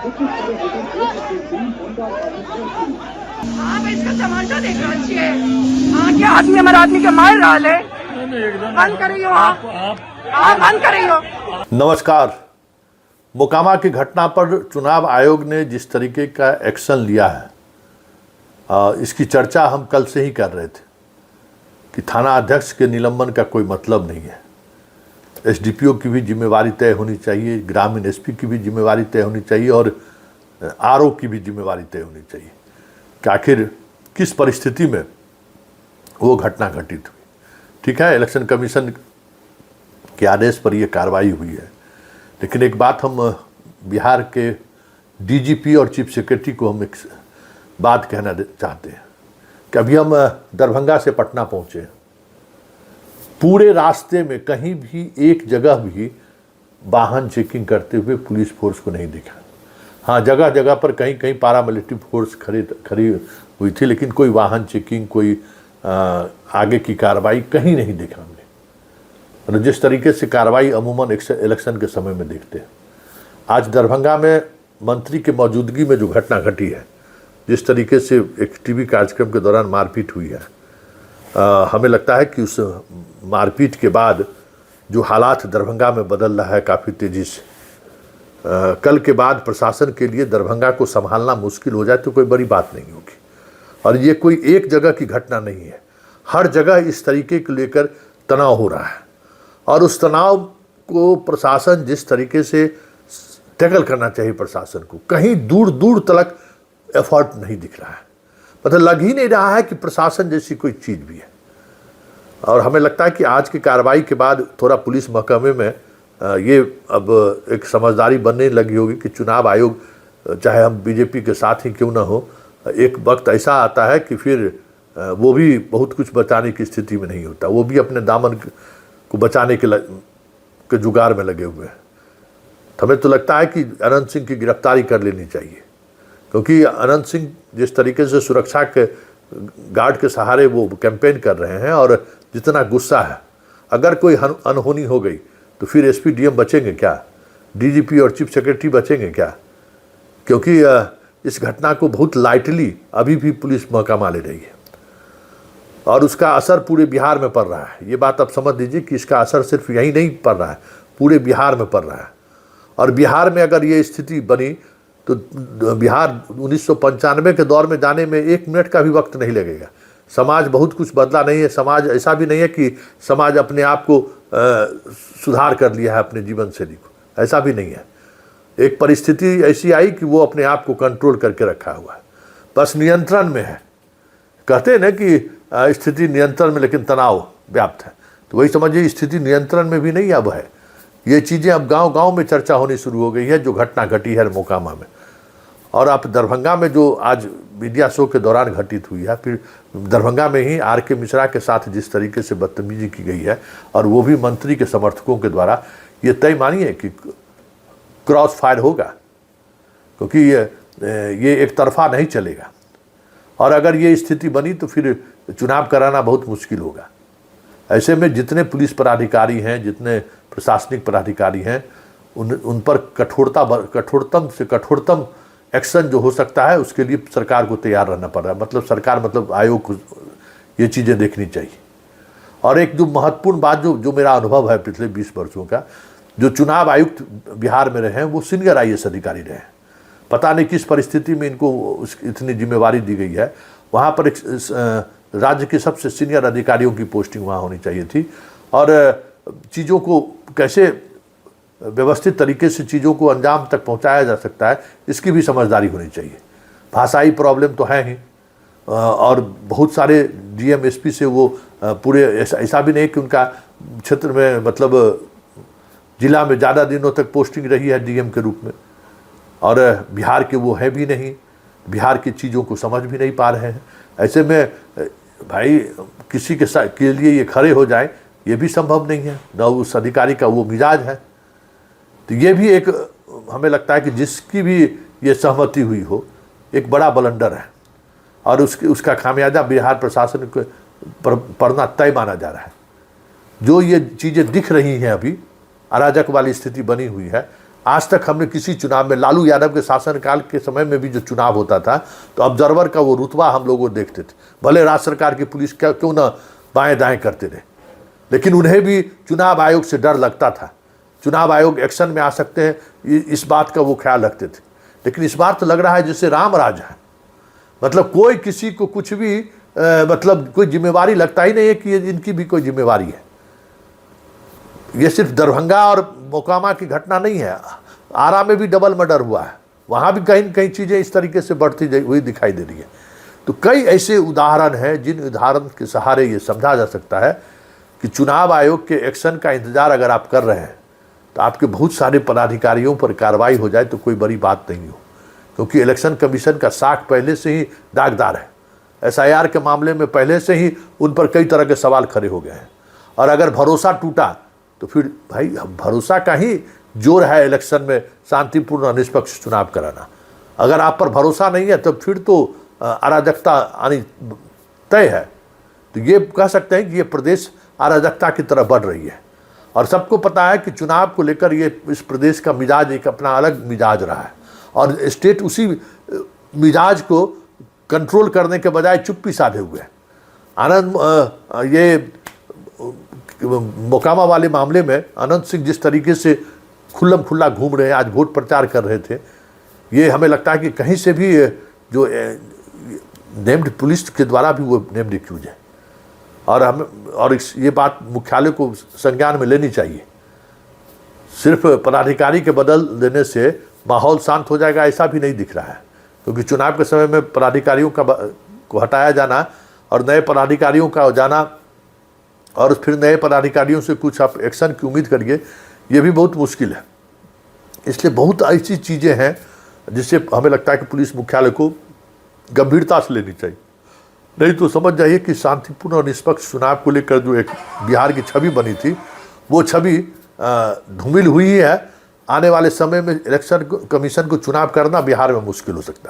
आप इसका तमाशा देख रहे छिए। क्या आदमी हमारे आदमी के मार रहा है। बंद करियो आप बंद करियो। नमस्कार। मोकामा की घटना पर चुनाव आयोग ने जिस तरीके का एक्शन लिया है, इसकी चर्चा हम कल से ही कर रहे थे कि थाना अध्यक्ष के निलंबन का कोई मतलब नहीं है। एसडीपीओ की भी जिम्मेवारी तय होनी चाहिए, ग्रामीण एसपी की भी जिम्मेवारी तय होनी चाहिए और आरओ की भी जिम्मेवारी तय होनी चाहिए कि आखिर किस परिस्थिति में वो घटना घटित हुई। ठीक है, इलेक्शन कमीशन के आदेश पर यह कार्रवाई हुई है, लेकिन एक बात हम बिहार के डीजीपी और चीफ सेक्रेटरी को हम एक बात कहना चाहते हैं कि अभी हम दरभंगा से पटना पहुँचे हैं। पूरे रास्ते में कहीं भी एक जगह भी वाहन चेकिंग करते हुए पुलिस फोर्स को नहीं दिखा। हाँ, जगह जगह पर कहीं कहीं पारामिलिट्री फोर्स खड़ी हुई थी, लेकिन कोई वाहन चेकिंग, कोई आगे की कार्रवाई कहीं नहीं देखा हमने। और जिस तरीके से कार्रवाई अमूमन इलेक्शन के समय में देखते हैं, आज दरभंगा में मंत्री के मौजूदगी में जो घटना घटी है, जिस तरीके से एक टीवी कार्यक्रम के दौरान मारपीट हुई है, हमें लगता है कि उस मारपीट के बाद जो हालात दरभंगा में बदल रहा है काफ़ी तेज़ी से, कल के बाद प्रशासन के लिए दरभंगा को संभालना मुश्किल हो जाए तो कोई बड़ी बात नहीं होगी। और ये कोई एक जगह की घटना नहीं है, हर जगह इस तरीके को लेकर तनाव हो रहा है और उस तनाव को प्रशासन जिस तरीके से टैकल करना चाहिए, प्रशासन को कहीं दूर दूर तक एफर्ट नहीं दिख रहा है। मतलब लग ही नहीं रहा है कि प्रशासन जैसी कोई चीज़ भी है। और हमें लगता है कि आज की कार्रवाई के बाद थोड़ा पुलिस महकमे में ये अब एक समझदारी बनने लगी होगी कि चुनाव आयोग, चाहे हम बीजेपी के साथ ही क्यों ना हो, एक वक्त ऐसा आता है कि फिर वो भी बहुत कुछ बचाने की स्थिति में नहीं होता, वो भी अपने दामन को बचाने के जुगाड़ में लगे हुए हैं। हमें तो लगता है कि अनंत सिंह की गिरफ्तारी कर लेनी चाहिए, क्योंकि अनंत सिंह जिस तरीके से सुरक्षा के गार्ड के सहारे वो कैंपेन कर रहे हैं और जितना गुस्सा है, अगर कोई अनहोनी हो गई तो फिर एसपी डीएम बचेंगे क्या, डीजीपी और चीफ सेक्रेटरी बचेंगे क्या? क्योंकि इस घटना को बहुत लाइटली अभी भी पुलिस महकमा ले रही है और उसका असर पूरे बिहार में पड़ रहा है। ये बात आप समझ लीजिए कि इसका असर सिर्फ यहीं नहीं पड़ रहा है, पूरे बिहार में पड़ रहा है। और बिहार में अगर ये स्थिति बनी तो बिहार 1995 के दौर में जाने में 1 मिनट का भी वक्त नहीं लगेगा। समाज बहुत कुछ बदला नहीं है, समाज ऐसा भी नहीं है कि समाज अपने आप को सुधार कर लिया है, अपने जीवन शैली को, ऐसा भी नहीं है। एक परिस्थिति ऐसी आई कि वो अपने आप को कंट्रोल करके रखा हुआ है, बस नियंत्रण में है। कहते हैं ना कि स्थिति नियंत्रण में लेकिन तनाव व्याप्त है, तो वही समझिए स्थिति नियंत्रण में भी नहीं अब है। ये चीज़ें अब गांव गांव में चर्चा होनी शुरू हो गई है, जो घटना घटी है मोकामा में। और आप दरभंगा में जो आज मीडिया शो के दौरान घटित हुई है, फिर दरभंगा में ही आर.के. मिश्रा के साथ जिस तरीके से बदतमीजी की गई है, और वो भी मंत्री के समर्थकों के द्वारा, ये तय मानिए कि क्रॉस फायर होगा, क्योंकि ये एक तरफा नहीं चलेगा। और अगर ये स्थिति बनी तो फिर चुनाव कराना बहुत मुश्किल होगा। ऐसे में जितने पुलिस पदाधिकारी हैं, जितने प्रशासनिक पदाधिकारी हैं, उन पर कठोरतम से कठोरतम एक्शन जो हो सकता है उसके लिए सरकार को तैयार रहना पड़ रहा है। मतलब सरकार, मतलब आयोग को ये चीज़ें देखनी चाहिए। और एक जो महत्वपूर्ण बात जो मेरा अनुभव है पिछले 20 वर्षों का, जो चुनाव आयुक्त बिहार में रहे हैं वो सीनियर आईएएस अधिकारी रहे हैं। पता नहीं किस परिस्थिति में इनको इतनी जिम्मेवारी दी गई है। वहाँ पर एक राज्य के सबसे सीनियर अधिकारियों की पोस्टिंग वहाँ होनी चाहिए थी, और चीज़ों को कैसे व्यवस्थित तरीके से चीज़ों को अंजाम तक पहुंचाया जा सकता है, इसकी भी समझदारी होनी चाहिए। भाषाई प्रॉब्लम तो है ही, और बहुत सारे डीएम एसपी से वो पूरे ऐसा भी नहीं कि उनका क्षेत्र में, मतलब जिला में ज़्यादा दिनों तक पोस्टिंग रही है डीएम के रूप में, और बिहार के वो है भी नहीं, बिहार की चीज़ों को समझ भी नहीं पा रहे हैं। ऐसे में भाई किसी के लिए ये खड़े हो जाए, ये भी संभव नहीं है, न उस अधिकारी का वो मिजाज है। तो ये भी एक, हमें लगता है कि जिसकी भी ये सहमति हुई हो, एक बड़ा ब्लंडर है, और उसका खामियाजा बिहार प्रशासन को पड़ना तय माना जा रहा है। जो ये चीज़ें दिख रही हैं, अभी अराजक वाली स्थिति बनी हुई है, आज तक हमने किसी चुनाव में, लालू यादव के शासनकाल के समय में भी जो चुनाव होता था तो ऑब्जर्वर का वो रुतबा हम लोग देखते थे, भले राज्य सरकार की पुलिस क्यों ना बाएं दाएं करते रहे, लेकिन उन्हें भी चुनाव आयोग से डर लगता था। चुनाव आयोग एक्शन में आ सकते हैं इस बात का वो ख्याल रखते थे। लेकिन इस बार तो लग रहा है जैसे राम राज है, मतलब कोई किसी को कुछ भी मतलब कोई जिम्मेवारी लगता ही नहीं है कि ये इनकी भी कोई जिम्मेवारी है। ये सिर्फ दरभंगा और मोकामा की घटना नहीं है, आरा में भी डबल मर्डर हुआ है, वहाँ भी कहीं न कहीं चीज़ें इस तरीके से बढ़ती हुई दिखाई दे रही है। तो कई ऐसे उदाहरण हैं जिन उदाहरण के सहारे ये समझा जा सकता है कि चुनाव आयोग के एक्शन का इंतजार अगर आप कर रहे हैं तो आपके बहुत सारे पदाधिकारियों पर कार्रवाई हो जाए तो कोई बड़ी बात नहीं हो, क्योंकि इलेक्शन कमीशन का साख पहले से ही दागदार है। SIR के मामले में पहले से ही उन पर कई तरह के सवाल खड़े हो गए हैं, और अगर भरोसा टूटा तो फिर भाई भरोसा का ही जोर है इलेक्शन में शांतिपूर्ण और निष्पक्ष चुनाव कराना। अगर आप पर भरोसा नहीं है तो फिर तो अराजकता आनी तय है। तो ये कह सकते हैं कि ये प्रदेश अराजकता की तरफ बढ़ रही है, और सबको पता है कि चुनाव को लेकर ये इस प्रदेश का मिजाज एक अपना अलग मिजाज रहा है, और स्टेट उसी मिजाज को कंट्रोल करने के बजाय चुप्पी साधे हुए हैं। आनंद ये मोकामा वाले मामले में अनंत सिंह जिस तरीके से खुल्लम खुल्ला घूम रहे हैं, आज वोट प्रचार कर रहे थे, ये हमें लगता है कि कहीं से भी जो नेम्ड पुलिस के द्वारा भी वो नेम्ड एक्यूज है, और ये बात मुख्यालय को संज्ञान में लेनी चाहिए। सिर्फ पदाधिकारी के बदल देने से माहौल शांत हो जाएगा ऐसा भी नहीं दिख रहा है, क्योंकि चुनाव के समय में पदाधिकारियों को हटाया जाना और नए पदाधिकारियों का जाना और फिर नए पदाधिकारियों से कुछ आप एक्शन की उम्मीद करिए, ये भी बहुत मुश्किल है। इसलिए बहुत ऐसी चीज़ें हैं जिससे हमें लगता है कि पुलिस मुख्यालय को गंभीरता से लेनी चाहिए, नहीं तो समझ जाइए कि शांतिपूर्ण और निष्पक्ष चुनाव को लेकर जो एक बिहार की छवि बनी थी वो छवि धूमिल हुई है। आने वाले समय में इलेक्शन कमीशन को चुनाव करना बिहार में मुश्किल हो सकता है।